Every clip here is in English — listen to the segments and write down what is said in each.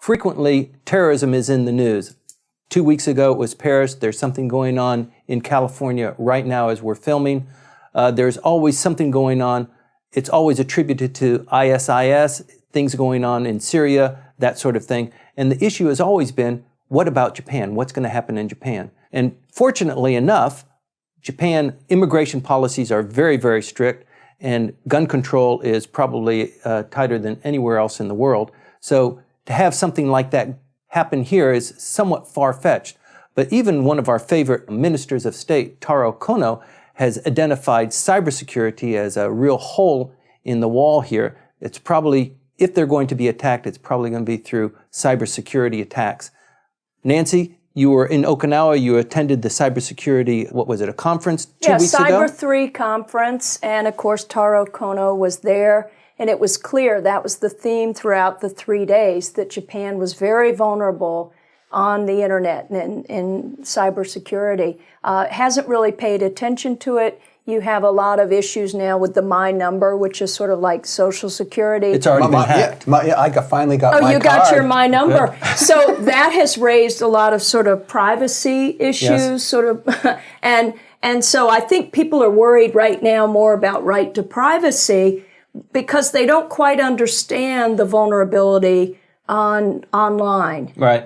frequently terrorism is in the news. 2 weeks ago it was Paris. There's something going on in California right now as we're filming. There's always something going on. It's always attributed to ISIS, things going on in Syria, that sort of thing. And the issue has always been, what about Japan? What's going to happen in Japan? And fortunately enough, Japan immigration policies are very, very strict, and gun control is probably tighter than anywhere else in the world. So to have something like that happen here is somewhat far-fetched. But even one of our favorite ministers of state, Taro Kono, has identified cybersecurity as a real hole in the wall here. It's probably, if they're going to be attacked, it's probably going to be through cybersecurity attacks. Nancy, you were in Okinawa. You attended the cybersecurity, what was it, a conference 2 weeks ago? Yeah, Cyber 3 conference. And of course, Taro Kono was there. And it was clear that was the theme throughout the 3 days, that Japan was very vulnerable on the internet and in cybersecurity. Hasn't really paid attention to it. You have a lot of issues now with the My Number, which is sort of like Social Security. It's already been hacked. I finally got my card. Oh, you got your My Number. Yeah. So that has raised a lot of sort of privacy issues, sort of, and so I think people are worried right now more about right to privacy because they don't quite understand the vulnerability online. Right.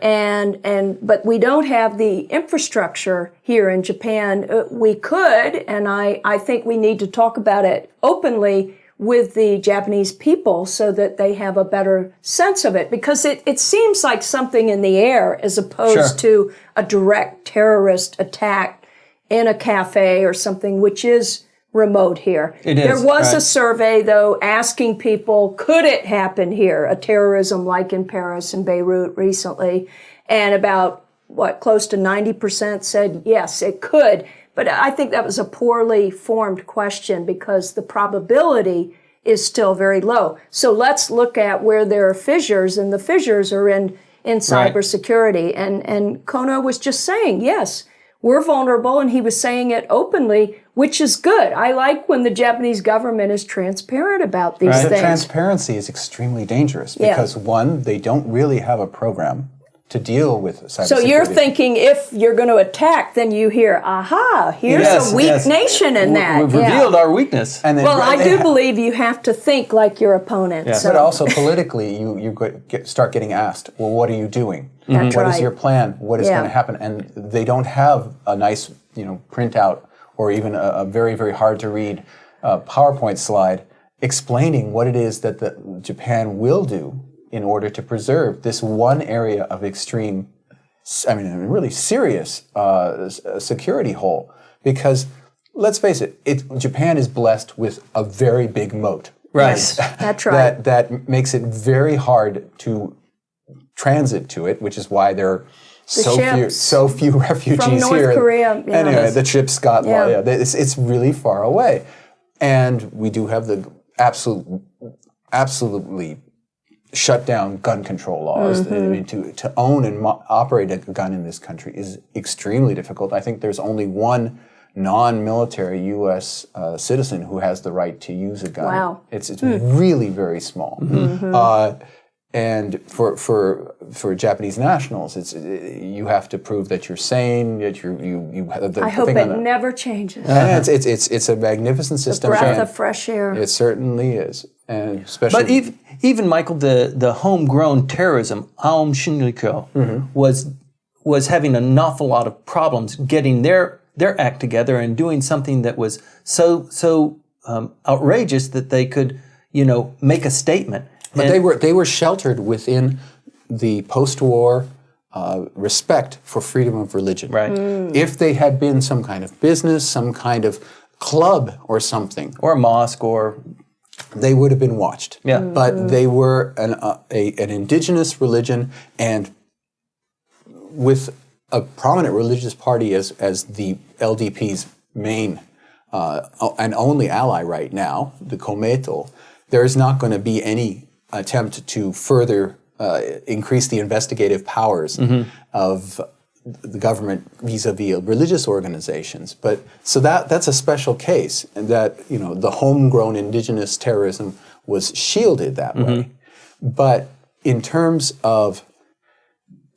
But we don't have the infrastructure here in Japan. We could, and I think we need to talk about it openly with the Japanese people so that they have a better sense of it, because it seems like something in the air as opposed to a direct terrorist attack in a cafe or something, which is remote here. It is, there was a survey, though, asking people, could it happen here, a terrorism like in Paris and Beirut recently? And about, close to 90% said, yes, it could. But I think that was a poorly formed question because the probability is still very low. So let's look at where there are fissures, and the fissures are in cybersecurity. And Kono was just saying, yes, we're vulnerable, and he was saying it openly, which is good. I like when the Japanese government is transparent about these things. The transparency is extremely dangerous because, one, they don't really have a program to deal with cybersecurity. So you're thinking if you're going to attack, then you hear, aha, here's a weak nation in that. We've revealed our weakness. And then, I do believe you have to think like your opponent. Yeah. So. But also politically, you start getting asked, well, what are you doing? That's What is your plan? What is going to happen? And they don't have a nice, printout or even a very, very hard to read PowerPoint slide explaining what it is that Japan will do in order to preserve this one area of extreme, really serious security hole. Because let's face it, Japan is blessed with a very big moat. Right. Yes, that's right. That makes it very hard to transit to it, which is why there are so few refugees from North here. Korea. Yeah. Anyway, the ships got it's really far away, and we do have the absolutely shut down gun control laws. I mean, to own and operate a gun in this country is extremely difficult. I think there's only one non-military U.S. Citizen who has the right to use a gun. Wow. It's really very small. And for Japanese nationals, you have to prove that you're sane, that you have the I hope it never changes. And it's a magnificent system. A breath of fresh air. It certainly is, and especially. But even Michael, the homegrown terrorism, Aum Shinrikyo, was having an awful lot of problems getting their act together and doing something that was so outrageous that they could make a statement. But they were sheltered within the post-war respect for freedom of religion. Right. If they had been some kind of business, some kind of club or something, or a mosque, they would have been watched. Yeah. But they were an indigenous religion, and with a prominent religious party as the LDP's main and only ally right now, the Komeito, there is not going to be any attempt to further increase the investigative powers of the government vis-a-vis religious organizations. But so that's a special case, and that the homegrown indigenous terrorism was shielded that way. But in terms of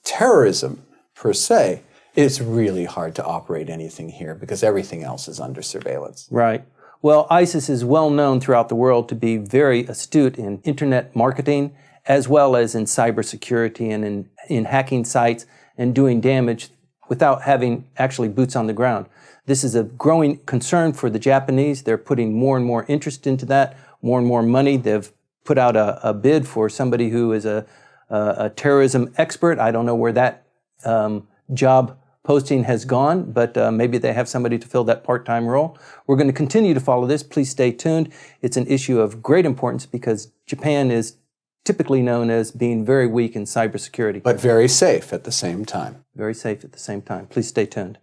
terrorism per se, it's really hard to operate anything here because everything else is under surveillance. Right. Well, ISIS is well known throughout the world to be very astute in internet marketing, as well as in cybersecurity and in hacking sites and doing damage without having actually boots on the ground. This is a growing concern for the Japanese. They're putting more and more interest into that, more and more money. They've put out a bid for somebody who is a terrorism expert. I don't know where that job posting has gone, but maybe they have somebody to fill that part-time role. We're going to continue to follow this. Please stay tuned. It's an issue of great importance because Japan is typically known as being very weak in cybersecurity. But very safe at the same time. Very safe at the same time. Please stay tuned.